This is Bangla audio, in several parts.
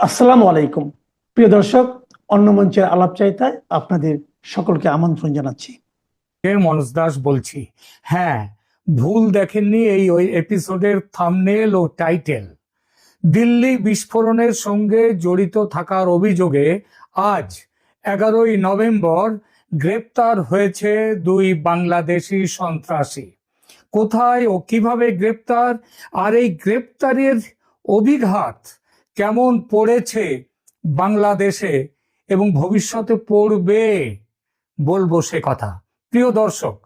আসসালামু আলাইকুম। প্রিয় দর্শক, অন্য মঞ্চের আলাপচারিতায় আপনাদের সকলকে আমন্ত্রণ জানাচ্ছি। মনোজ দাস বলছি। হ্যাঁ, ভুল দেখেননি এই ওই এপিসোডের থাম্বনেল ও টাইটেল। দিল্লি বিস্ফোরণের সঙ্গে জড়িত থাকার অভিযোগে আজ 11ই নভেম্বর গ্রেপ্তার হয়েছে দুই বাংলাদেশি সন্ত্রাসী। কোথায় ও কিভাবে গ্রেপ্তার, আর এই গ্রেপ্তারের অভিঘাত কেমন পড়েছে বাংলাদেশে এবং ভবিষ্যতে পড়বে, বলবো সে কথা। প্রিয় দর্শক,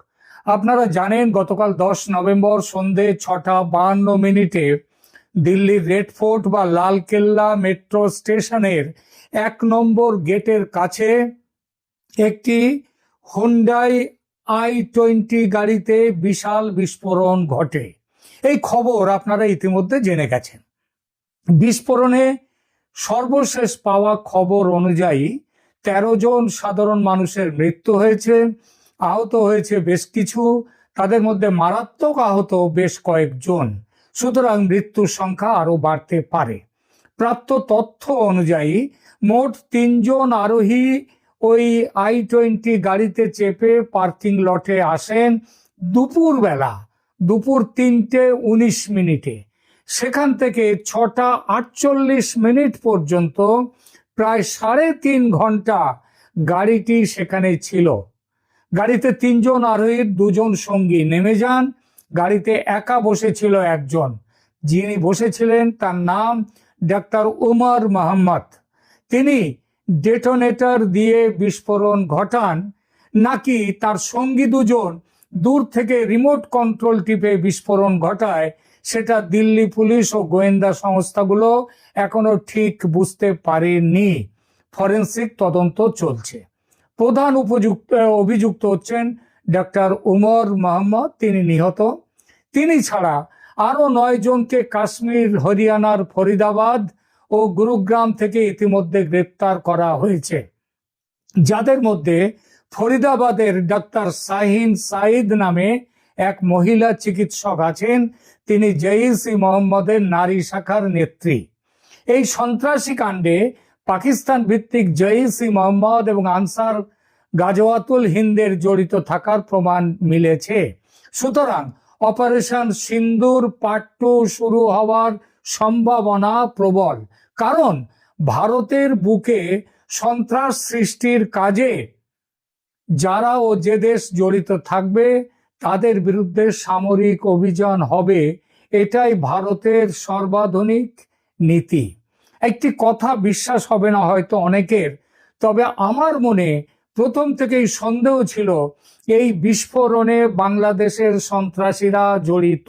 আপনারা জানেন গতকাল 10 নভেম্বর সন্ধে 6:52 দিল্লির রেড ফোর্ট বা লালকেল্লা মেট্রো স্টেশনের 1 নম্বর গেটের কাছে একটি হুন্ডাই i20 গাড়িতে বিশাল বিস্ফোরণ ঘটে। এই খবর আপনারা ইতিমধ্যে জেনে গেছেন। বিস্ফোরণে সর্বশেষ পাওয়া খবর অনুযায়ী 13 জন সাধারণ মানুষের মৃত্যু হয়েছে, আহত হয়েছে বেশ কিছু, তাদের মধ্যে মারাত্মক আহত বেশ কয়েকজন। সুতরাং মৃত্যুর সংখ্যা আরো বাড়তে পারে। প্রাপ্ত তথ্য অনুযায়ী মোট 3 জন আরোহী ওই i20 গাড়িতে চেপে পার্কিং লটে আসেন দুপুর 3:19। সেখান থেকে 6:48 পর্যন্ত প্রায় 3.5 ঘন্টা গাড়িটি সেখানে ছিল। গাড়িতে 3 জন আরোহীর 2 জন সঙ্গী নেমে যান। গাড়িতে একা বসেছিল একজন। যিনি বসেছিলেন তার নাম ডাক্তার উমর মোহাম্মদ। তিনি ডেটোনেটর দিয়ে বিস্ফোরণ ঘটান, নাকি তার সঙ্গী 2 জন দূর থেকে রিমোট কন্ট্রোল টিপে বিস্ফোরণ ঘটায়, সেটা দিল্লি পুলিশ ও গোয়েন্দা সংস্থাগুলো এখনো ঠিক বুঝতে পারেনি। ফরেনসিক তদন্ত চলছে। প্রধান অভিযুক্ত হচ্ছেন ডাক্তার উমর মোহাম্মদ, তিনি নিহত। তিনি ছাড়া আরো 9 জনকে কাশ্মীর, হরিয়ানার ফরিদাবাদ ও গুরুগ্রাম থেকে ইতিমধ্যে গ্রেপ্তার করা হয়েছে, যাদের মধ্যে ফরিদাবাদের ডাক্তার শাহিন সাইদ নামে এক মহিলা চিকিৎসক আছেন। তিনি জেইশ-ই-মোহাম্মদের নারী শাখার নেত্রী। এই সন্ত্রাসী কাণ্ডে পাকিস্তান ভিত্তিক জেইশ-ই-মোহাম্মদ এবং আনসার গাজওয়াতুল হিন্দের জড়িত থাকার প্রমাণ মিলেছে। সুতরাং অপারেশন সিন্দুর পার্ট 2 শুরু হওয়ার সম্ভাবনা প্রবল। কারণ ভারতের বুকে সন্ত্রাস সৃষ্টির কাজে যারা ও যে দেশ জড়িত থাকবে তাদের বিরুদ্ধে সামরিক অভিযান হবে, এটাই ভারতের সর্বাধুনিক নীতি। একটি কথা বিশ্বাস হবে না হয়তো অনেকের, তবে আমার মনে প্রথম থেকেই সন্দেহ ছিল এই বিস্ফোরণে বাংলাদেশের সন্ত্রাসীরা জড়িত।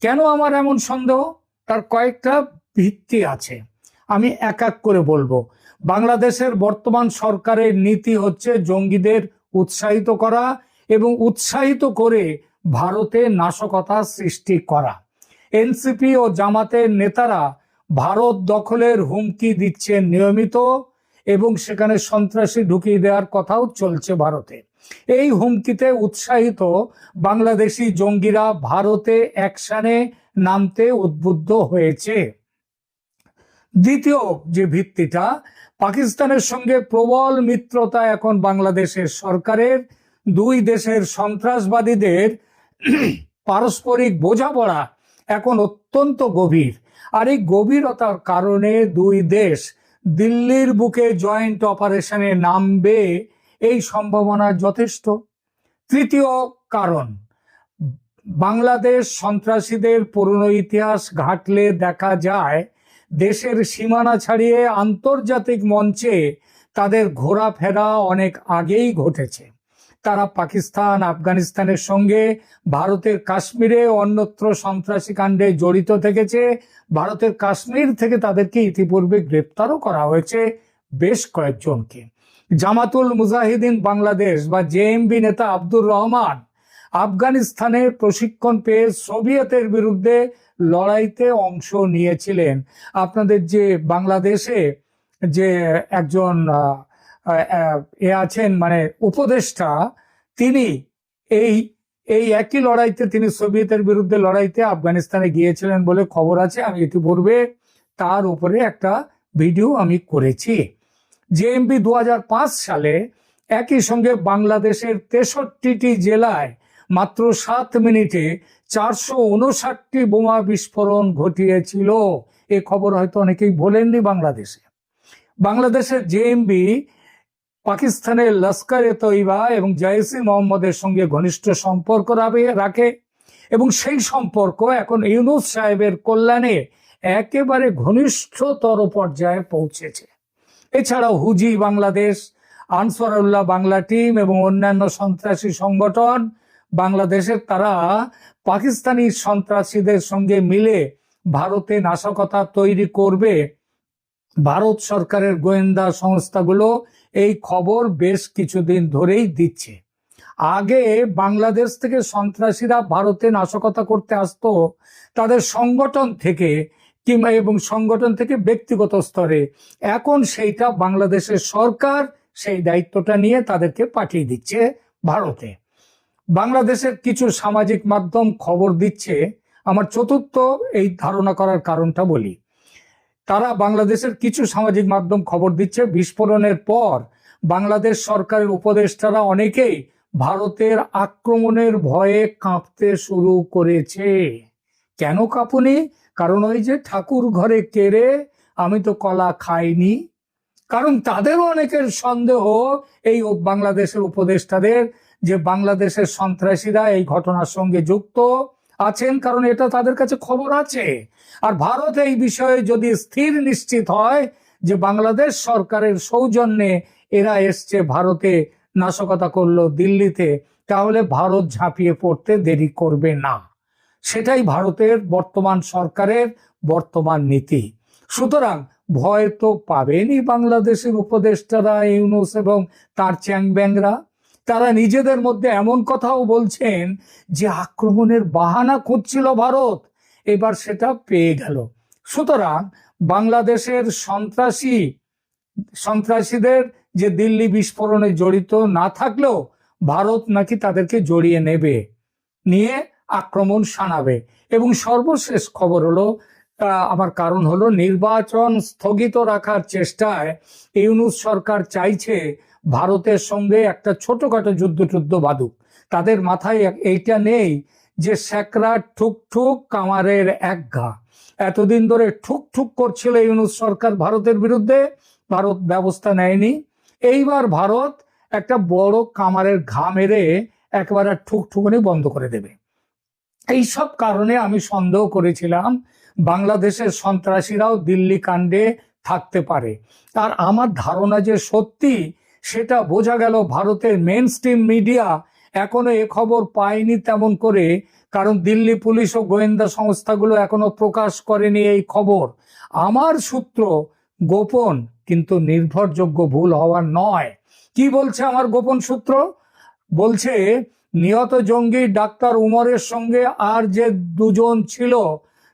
কেন আমার এমন সন্দেহ? তার কয়েকটা ভিত্তি আছে, আমি এক এক করে বলবো। বাংলাদেশের বর্তমান সরকারের নীতি হচ্ছে জঙ্গিদের উৎসাহিত করা এবং উৎসাহিত করে ভারতে নাশকতা সৃষ্টি করা। এনসিপি ও জামাতের নেতারা ভারত দখলের হুমকি দিচ্ছেন নিয়মিত এবং সেখানে সন্ত্রাসী ঢুকিয়ে দেওয়ার কথাও চলছে ভারতে। এই হুমকিতে উৎসাহিত বাংলাদেশি জঙ্গিরা ভারতে অ্যাকশনে নামতে উদ্বুদ্ধ হয়েছে। দ্বিতীয় যে ভিত্তিটা, পাকিস্তানের সঙ্গে প্রবল মিত্রতা এখন বাংলাদেশের সরকারের। 2 দেশের সন্ত্রাসবাদীদের পারস্পরিক বোঝাপড়া এখন অত্যন্ত গভীর। আর এই গভীরতার কারণে 2 দেশ দিল্লির বুকে জয়েন্ট অপারেশনে নামবে, এই সম্ভাবনা যথেষ্ট। তৃতীয় কারণ, বাংলাদেশ সন্ত্রাসীদের পুরনো ইতিহাস ঘাটলে দেখা যায় দেশের সীমানা ছাড়িয়ে আন্তর্জাতিক মঞ্চে তাদের ঘোরাফেরা অনেক আগেই ঘটেছে। তারা পাকিস্তান, আফগানিস্তানের সঙ্গে ভারতের কাশ্মীরে অন্যত্র সন্ত্রাসী কাণ্ডে জড়িত থেকেছে। ভারতের কাশ্মীর থেকে তাদেরকে ইতিপূর্বে গ্রেপ্তারও করা হয়েছে বেশ কয়েকজনকে। জামাতুল মুজাহিদিন বাংলাদেশ বা জেএমবি নেতা আব্দুর রহমান আফগানিস্তানে প্রশিক্ষণ পেয়ে সোভিয়েতের বিরুদ্ধে লড়াইতে অংশ নিয়েছিলেন। আপনাদের যে বাংলাদেশে যে একজন আছেন মানে উপদেষ্টা, তিনি এই একই লড়াইতে, তিনি সোভিয়েতের বিরুদ্ধে লড়াইতে আফগানিস্তানে গিয়েছিলেন বলে খবর আছে। আমি ইতিপূর্বে তার উপরে একটা ভিডিও আমি করেছি। জেএমবি 2005 সালে একই সঙ্গে বাংলাদেশের 63টি জেলায় মাত্র 7 মিনিটে 459টি বোমা বিস্ফোরণ ঘটিয়েছিল। এ খবর হয়তো অনেকেই বলেননি। বাংলাদেশের জেএমবি পাকিস্তানের লস্কর-এ তৈবা এবং জৈশ-ই মোহাম্মদের সঙ্গে ঘনিষ্ঠ সম্পর্ক রাখে এবং সেই সম্পর্ক এখন ইউনূস সাহেবের কল্যাণে একেবারে ঘনিষ্ঠতর পর্যায়ে পৌঁছেছে। এছাড়াও হুজি বাংলাদেশ, আনসারুল্লাহ বাংলা টিম এবং অন্যান্য সন্ত্রাসী সংগঠন বাংলাদেশের, তারা পাকিস্তানি সন্ত্রাসীদের সঙ্গে মিলে ভারতে নাশকতা তৈরি করবে। ভারত সরকারের গোয়েন্দা সংস্থাগুলো এই খবর বেশ কিছুদিন ধরেই দিচ্ছে। আগে বাংলাদেশ থেকে সন্ত্রাসীরা ভারতে নাশকতা করতে আসতো তাদের সংগঠন থেকে কিংবা এবং সংগঠন থেকে ব্যক্তিগত স্তরে। এখন সেইটা বাংলাদেশের সরকার সেই দায়িত্বটা নিয়ে তাদেরকে পাঠিয়ে দিচ্ছে ভারতে। বাংলাদেশের কিছু সামাজিক মাধ্যম খবর দিচ্ছে, আমার চতুর্থ এই ধারণা করার কারণটা বলি। তারা বাংলাদেশের কিছু সামাজিক মাধ্যম খবর দিচ্ছে বিস্ফোরণের পর বাংলাদেশ সরকারের উপদেষ্টারা অনেকেই ভারতের আক্রমণের ভয়ে কাঁপতে শুরু করেছে। কেন কাঁপুনি? কারণ ওই যে ঠাকুর ঘরে কেড়ে আমি তো কলা খাইনি। কারণ তাদেরও অনেকের সন্দেহ এই বাংলাদেশের উপদেষ্টাদের যে বাংলাদেশের সন্ত্রাসীরা এই ঘটনার সঙ্গে যুক্ত আছেন, কারণ এটা তাদের কাছে খবর আছে। আর ভারত এই বিষয়ে যদি স্থির নিশ্চিত হয় যে বাংলাদেশ সরকারের সৌজন্যে এরা এসছে ভারতে নাশকতা করলো দিল্লিতে, তাহলে ভারত ঝাঁপিয়ে পড়তে দেরি করবে না। সেটাই ভারতের বর্তমান সরকারের বর্তমান নীতি। সুতরাং ভয় তো পাবেনই বাংলাদেশের উপদেষ্টারা, ইউনূস এবং তার চ্যাংব্যাংরা। তারা নিজেদের মধ্যে এমন কথাও বলছেন যে আক্রমণের বাহানা খুঁজছিল ভারত, এবার সেটা পেয়ে গেল। সুতরাং বাংলাদেশের সন্ত্রাসীদের যে দিল্লি বিস্ফোরণে জড়িত না থাকলেও ভারত নাকি তাদেরকে জড়িয়ে নেবে, নিয়ে আক্রমণ শানাবে। এবং সর্বশেষ খবর হলো, আমার কারণ হলো নির্বাচন স্থগিত রাখার চেষ্টায় ইউনূস সরকার চাইছে ভারতের সঙ্গে একটা ছোটখাটো যুদ্ধ বাঁধুক। তাদের মাথায় এইটা নেই যে স্যাকরা ঠুক কামারের এক ঘা। এতদিন ধরে ঠুক করছিল ইউনূস সরকার ভারতের বিরুদ্ধে, ভারত ব্যবস্থা নেয়নি। এইবার ভারত একটা বড় কামারের ঘা মেরে একেবারে ঠুকঠুকানি বন্ধ করে দেবে। এই সব কারণে আমি সন্দেহ করেছিলাম বাংলাদেশের সন্ত্রাসীরাও দিল্লি কাণ্ডে থাকতে পারে। আর আমার ধারণা যে সত্যি সেটা বোঝা গেল ভারতের মেন স্ট্রিম মিডিয়া এখনো এ খবর পায়নি তেমন করে, কারণ দিল্লি পুলিশ ও গোয়েন্দা সংস্থাগুলো এখনো প্রকাশ করেনি এই খবর। আমার সূত্র গোপন কিন্তু নির্ভরযোগ্য, ভুল হওয়ার নয়। কি বলছে আমার গোপন সূত্র? বলছে নিহত জঙ্গি ডাক্তার উমরের সঙ্গে আর যে দুজন ছিল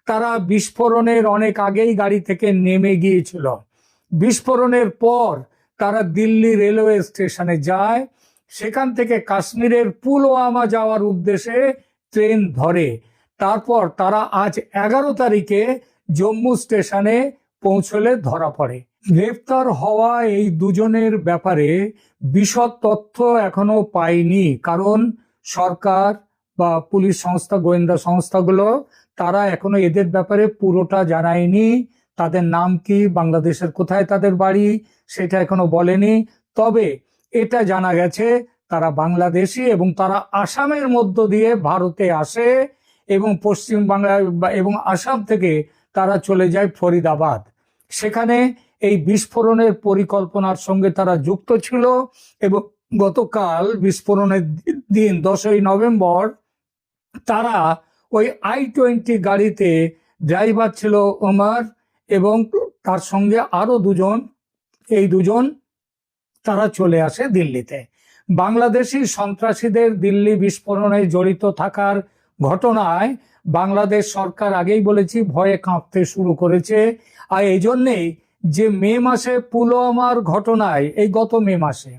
তারা বিস্ফোরণের অনেক আগেই গাড়ি থেকে নেমে গিয়েছিল। বিস্ফোরণের পর তারা দিল্লি রেলওয়ে স্টেশনে যায়, সেখান থেকে কাশ্মীরের পুলওয়ামা যাওয়ার উদ্দেশ্যে ট্রেন ধরে। তারপর তারা আজ 11 তারিখে জম্মু স্টেশনে পৌঁছলে ধরা পড়ে। গ্রেফতার হওয়া এই দুজনের ব্যাপারে বিশদ তথ্য এখনো পাইনি, কারণ সরকার বা পুলিশ সংস্থা, গোয়েন্দা সংস্থাগুলো তারা এখনো এদের ব্যাপারে পুরোটা জানায়নি। তাদের নাম কি, বাংলাদেশের কোথায় তাদের বাড়ি, সেটা এখনো বলেনি। তবে এটা জানা গেছে তারা বাংলাদেশি এবং তারা আসামের মধ্য দিয়ে ভারতে আসে এবং পশ্চিম বাংলা এবং আসাম থেকে তারা চলে যায় ফরিদাবাদ। সেখানে এই বিস্ফোরণের পরিকল্পনার সঙ্গে তারা যুক্ত ছিল এবং গতকাল বিস্ফোরণের দিন 10ই নভেম্বর তারা ওই i-20 গাড়িতে, ড্রাইভার ছিল ওমর এবং তার সঙ্গে আরো দুজন, এই দুজন তারা চলে আসে দিল্লিতে। বাংলাদেশি সন্ত্রাসীদের দিল্লি বিস্ফোরণে জড়িত থাকার ঘটনায় বাংলাদেশ সরকার আগেই বলেছি ভয়ে কাঁপতে শুরু করেছে। আর এই জন্যেই যে মে মাসে পুলওয়ামার ঘটনায়, এই গত মে মাসে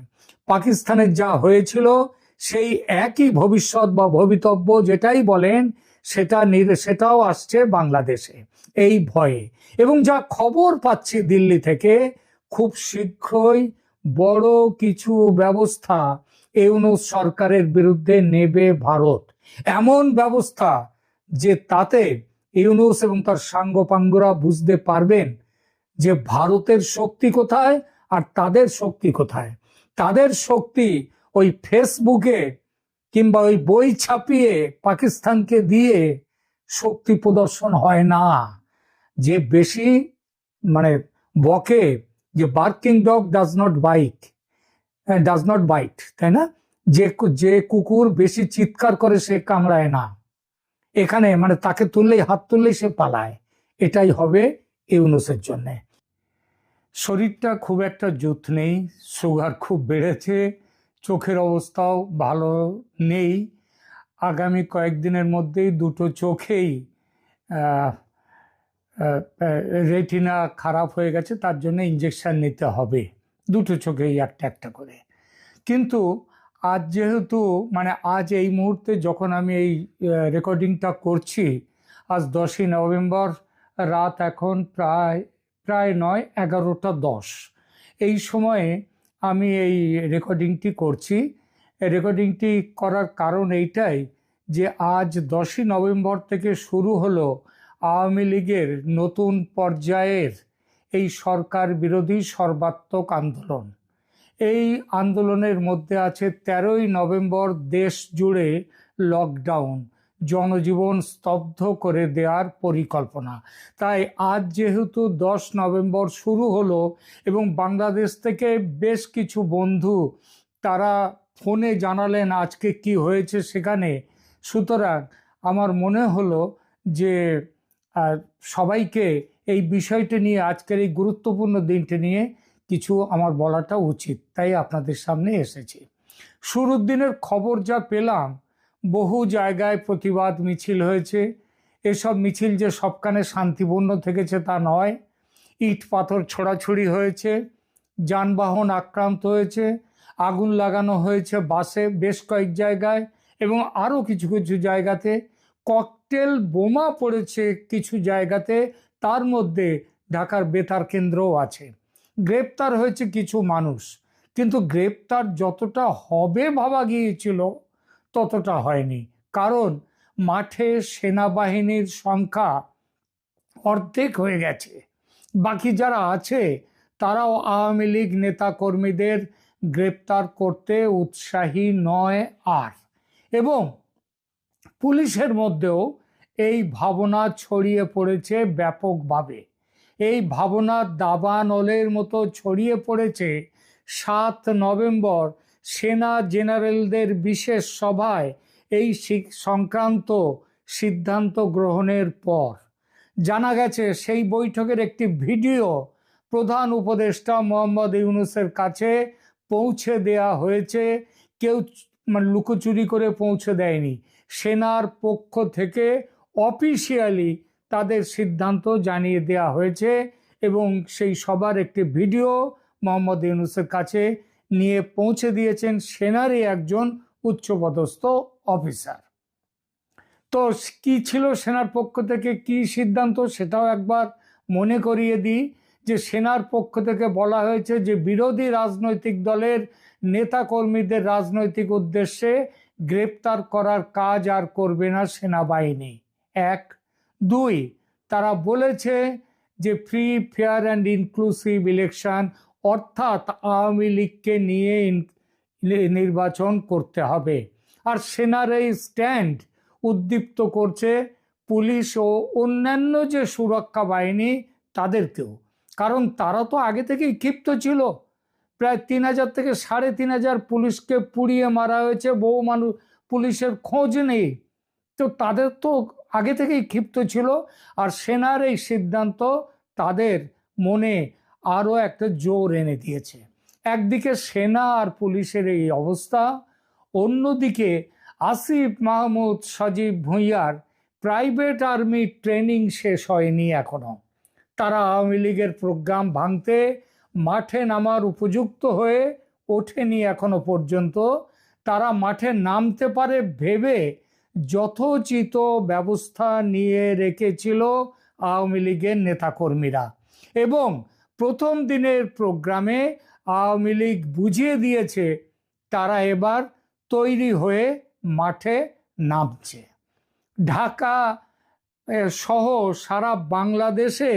পাকিস্তানের যা হয়েছিল সেই একই ভবিষ্যৎ বা ভবিতব্য যেটাই বলেন সেটাও আসছে বাংলাদেশে। এই ভয়ে। এবং যা খবর পাচ্ছি দিল্লি থেকে, খুব শীঘ্রই বড় কিছু ব্যবস্থা ইউনূস সরকারের বিরুদ্ধে নেবে ভারত। এমন ব্যবস্থা যে তাতে ইউনূস এবং তার সাঙ্গপাঙ্গরা বুঝতে পারবেন যে ভারতের শক্তি কোথায় আর তাদের শক্তি কোথায়। তাদের শক্তি ওই ফেসবুকে কিংবা ওই বই ছাপিয়ে পাকিস্তানকে দিয়ে শক্তি প্রদর্শন হয় না। যে বেশি মানে বকে, যে barking dog does not byte, তাই না? যে কুকুর বেশি চিৎকার করে সে কামড়ায় না। এখানে মানে তাকে হাত তুললেই সে পালায়। এটাই হবে ইউনূসের জন্য। শরীরটা খুব একটা জুত নেই, সুগার খুব বেড়েছে, চোখের অবস্থাও ভালো নেই। আগামী কয়েকদিনের মধ্যেই দুটো চোখেই রেটিনা খারাপ হয়ে গেছে, তার জন্য ইঞ্জেকশন নিতে হবে, দুটো চোখেই একটা একটা করে। কিন্তু আজ যেহেতু মানে আজ এই মুহূর্তে যখন আমি এই রেকর্ডিংটা করছি, আজ 10ই নভেম্বর, রাত এখন প্রায় নয় 11:10। এই সময়ে আমি এই রেকর্ডিংটি করছি। রেকর্ডিংটি করার কারণ এইটাই যে আজ 10ই নভেম্বর থেকে শুরু হলো আওয়ামী লীগের নতুন পর্যায়ের এই সরকার বিরোধী সর্বাত্মক আন্দোলন। এই আন্দোলনের মধ্যে আছে 13ই নভেম্বর দেশ জুড়ে লকডাউন, জনজীবন স্তব্ধ করে দেওয়ার পরিকল্পনা। তাই আজ যেহেতু 10 নভেম্বর শুরু হলো এবং বাংলাদেশ থেকে বেশ কিছু বন্ধু তারা ফোনে জানালেন আজকে কি হয়েছে সেখানে, সুতরাং আমার মনে হলো যে সবাইকে এই বিষয়টি নিয়ে, আজকের এই গুরুত্বপূর্ণ দিনটি নিয়ে কিছু আমার বলাটা উচিত, তাই আপনাদের সামনে এসেছি। শুরুর দিনের খবর যা পেলাম, বহু জায়গায় প্রতিবাদ মিছিল হয়েছে। এসব মিছিল যে সবখানে শান্তিপূর্ণ থেকেছে তা নয়, ইট পাথর ছোড়াছুড়ি হয়েছে, যানবাহন আক্রান্ত হয়েছে, আগুন লাগানো হয়েছে বাসে বেশ কয়েক জায়গায়, এবং আরও কিছু কিছু জায়গাতে ককটেল বোমা পড়েছে কিছু জায়গাতে, তার মধ্যে ঢাকার বেতার কেন্দ্রও আছে। গ্রেপ্তার হয়েছে কিছু মানুষ, কিন্তু গ্রেপ্তার যতটা হবে ভাবা গিয়েছিল ততটা হয়নি, কারণ মাঠে সেনাবাহিনীর সংখ্যা অর্ধেক হয়ে গেছে। বাকি যারা আছে তারাও আওয়ামী লীগ নেতা কর্মীদের গ্রেপ্তার করতে উৎসাহী নয় আর। এবং পুলিশের মধ্যেও এই ভাবনা ছড়িয়ে পড়েছে ব্যাপকভাবে। এই ভাবনা দাবানলের মতো ছড়িয়ে পড়েছে 7 নভেম্বর সেনা জেনারেলদের বিশেষ সভায় এই সংক্রান্ত সিদ্ধান্ত গ্রহণের পর। জানা গেছে সেই বৈঠকের একটি ভিডিও প্রধান উপদেষ্টা মোহাম্মদ ইউনূসের কাছে পৌঁছে দেয়া হয়েছে। কেউ লুকোচুরি করে পৌঁছে দেয়নি, সেনার পক্ষ থেকে অফিসিয়ালি তাদের সিদ্ধান্ত জানিয়ে দেওয়া হয়েছে, এবং সেই সবার একটি ভিডিও মোহাম্মদ ইউনূসের কাছে নিয়ে পৌঁছে দিয়েছেন সেনারই একজন উচ্চপদস্থ অফিসার। তো কি ছিল সেনার পক্ষ থেকে কি সিদ্ধান্ত সেটাও একবার মনে করিয়ে দিই। যে সেনার পক্ষ থেকে বলা হয়েছে যে বিরোধী রাজনৈতিক দলের নেতাকর্মীদের রাজনৈতিক উদ্দেশ্যে গ্রেপ্তার করার কাজ আর করবে না সেনাবাহিনী। 1, 2, তারা বলেছে যে free, fair and inclusive election, অর্থাৎ আওয়ামী লীগকে নিয়ে নির্বাচন করতে হবে। আর সেনার এই স্ট্যান্ড উদ্দীপ্ত করছে পুলিশ ও অন্যান্য যে সুরক্ষা বাহিনী তাদেরকেও, কারণ তারা তো আগে থেকেই ক্ষিপ্ত ছিল। প্রায় 3000 থেকে 3500 পুলিশকে পুড়িয়ে মারা হয়েছে, বহু মানুষ, পুলিশের খোঁজ নেই, তো তাদের তো আগে থেকেই ক্ষিপ্ত ছিল। আর সেনার এই সিদ্ধান্ত তাদের মনে আরও একটা জোর এনে দিয়েছে। একদিকে সেনা আর পুলিশের এই অবস্থা, অন্যদিকে আসিফ মাহমুদ সজীব ভুঁইয়ার প্রাইভেট আর্মি ট্রেনিং শেষ হয়নি এখনো। তারা আওয়ামী লীগের প্রোগ্রাম ভাঙতে মাঠে নামার উপযুক্ত হয়ে ওঠেনি এখনো পর্যন্ত। তারা মাঠে নামতে পারে ভেবে যথোচিত ব্যবস্থা নিয়ে রেখেছিল আওয়ামী লীগের নেতাকর্মীরা। এবং প্রথম দিনের প্রোগ্রামে আওয়ামী লীগ বুঝিয়ে দিয়েছে তারা এবার তৈরি হয়ে মাঠে নামছে। ঢাকা সহ সারা বাংলাদেশে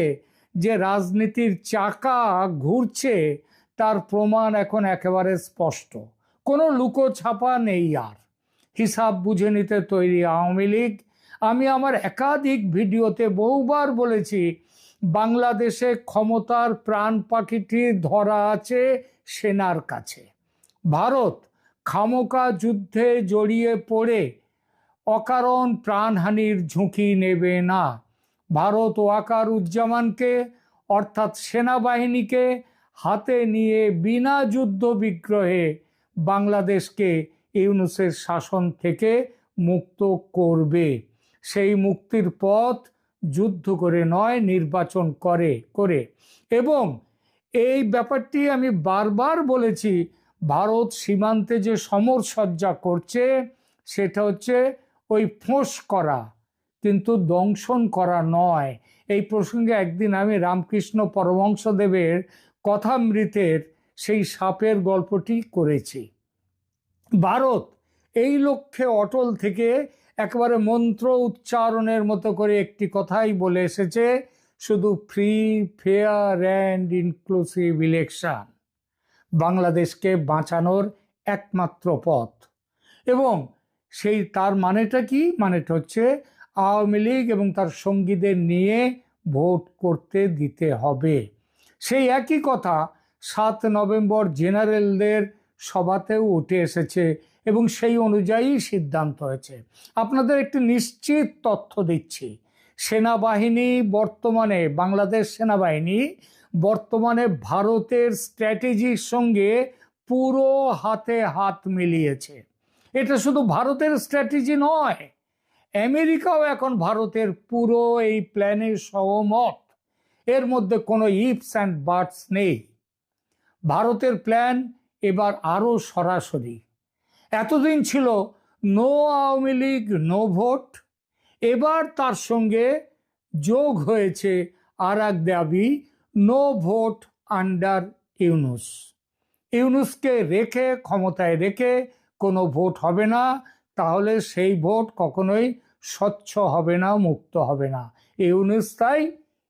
যে রাজনীতির চাকা ঘুরছে তার প্রমাণ এখন একেবারে স্পষ্ট। কোনো লুকোছাপা নেই আর। হিসাব বুঝে নিতে তৈরি আওয়ামী লীগ। আমি আমার একাধিক ভিডিওতে বহুবার বলেছি, বাংলাদেশে ক্ষমতার প্রাণ পাখিটি ধরা আছে সেনার কাছে। ভারত খামোকা যুদ্ধে জড়িয়ে পড়ে অকারণ প্রাণহানির ঝুঁকি নেবে না। ভারত ওয়াকারুজ্জামানকে অর্থাৎ সেনাবাহিনীকে হাতে নিয়ে বিনা যুদ্ধ বিগ্রহে বাংলাদেশকে ইউনূসের শাসন থেকে মুক্ত করবে। সেই মুক্তির পথ যুদ্ধ করে নয়, নির্বাচন করে। এবং এই ব্যাপারটি আমি বারবার বলেছি, ভারত সীমান্তে যে সমরসজ্জা করছে সেটা হচ্ছে ওই ফোঁস করা, কিন্তু দংশন করা নয়। এই প্রসঙ্গে একদিন আমি রামকৃষ্ণ পরমহংসদেবের কথামৃতের সেই সাপের গল্পটি করেছি। ভারত এই লক্ষ্যে অটল থেকে একেবারে মন্ত্র উচ্চারণের মতো করে একটি কথাই বলে এসেছে, শুধু free, fair and inclusive election বাংলাদেশকে বাঁচানোর একমাত্র পথ। এবং সেই তার মানেটা কি? মানেটা হচ্ছে আওয়ামী লীগ এবং তার সঙ্গীদের নিয়ে ভোট করতে দিতে হবে। সেই একই কথা 7 নভেম্বর জেনারেলদের সভাতেও উঠে এসেছে এবং সেই অনুযায়ী সিদ্ধান্ত হয়েছে। আপনাদের একটি নিশ্চিত তথ্য দিচ্ছি, সেনাবাহিনী বর্তমানে, বাংলাদেশ সেনাবাহিনী বর্তমানে ভারতের স্ট্র্যাটেজির সঙ্গে পুরো হাতে হাত মিলিয়েছে। এটা শুধু ভারতের স্ট্র্যাটেজি নয়, আমেরিকাও এখন ভারতের পুরো এই প্ল্যানে সহমত। এর মধ্যে কোনো ইফস অ্যান্ড বাটস নেই। ভারতের প্ল্যান এবার আরো সরাসরি। এতদিন ছিল no Awami League no vote, এবার তার সঙ্গে যোগ হয়েছে আর এক দাবি, নো ভোট আন্ডার ইউনূস। ইউনূসকে রেখে, ক্ষমতায় রেখে কোনো ভোট হবে না, তাহলে সেই ভোট কখনোই স্বচ্ছ হবে না, মুক্ত হবে না। ইউনূস তাই,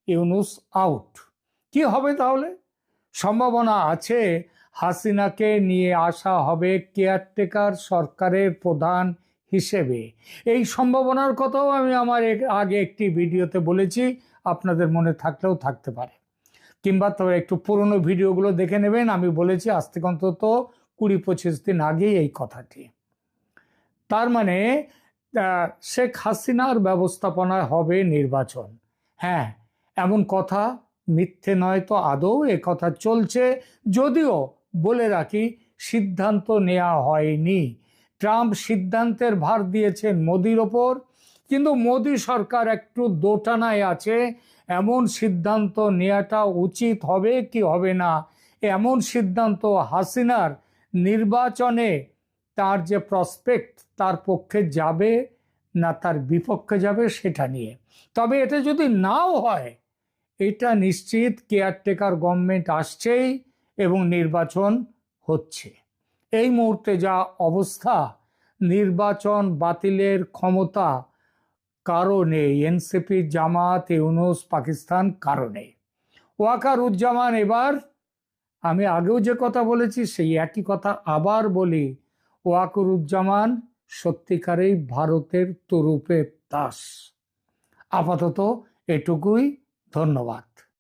ইউনূস আউট। কি হবে তাহলে? সম্ভাবনা আছে হাসিনাকে নিয়ে আসা হবে কেয়ারটেকার সরকারের প্রধান হিসেবে। এই সম্ভাবনার কথাও আমি আমার আগে একটি ভিডিওতে বলেছি, আপনাদের মনে থাকলেও থাকতে পারে, কিংবা তবে একটু পুরনো ভিডিওগুলো দেখে নেবেন। আমি বলেছি আজ থেকে অন্তত 20-25 দিন আগেই এই কথাটি। তার মানে শেখ হাসিনার ব্যবস্থাপনায় হবে নির্বাচন। হ্যাঁ, এমন কথা মিথ্যে নয় তো, আদৌ এ কথা চলছে। যদিও বলে রাখি, সিদ্ধান্ত নেওয়া হয়নি। ট্রাম্প সিদ্ধান্তের ভার দিয়েছেন মোদির ওপর, কিন্তু মোদি সরকার একটু দোটানায় আছে। এমন সিদ্ধান্ত নেওয়াটা উচিত হবে কি হবে না, এমন সিদ্ধান্ত হাসিনার নির্বাচনে তার যে প্রসপেক্ট, তার পক্ষে যাবে না তার বিপক্ষে যাবে সেটা নিয়ে। তবে এটা যদি নাও হয়, এটা নিশ্চিত কেয়ারটেকার গভর্নমেন্ট আসছেই এবং নির্বাচন হচ্ছে। এই মুহূর্তে যা অবস্থা, নির্বাচন বাতিলের ক্ষমতা কারণে এনসিপি, জামাত, ইউনূস, পাকিস্তান কারণে ওয়াকারুজ্জামান এবার, আমি আগেও যে কথা বলেছি সেই একই কথা আবার বলি, ওয়াকারুজ্জামান সত্যিকারেই ভারতের তুরুপের দাস। আপাতত এটুকুই, ধন্যবাদ।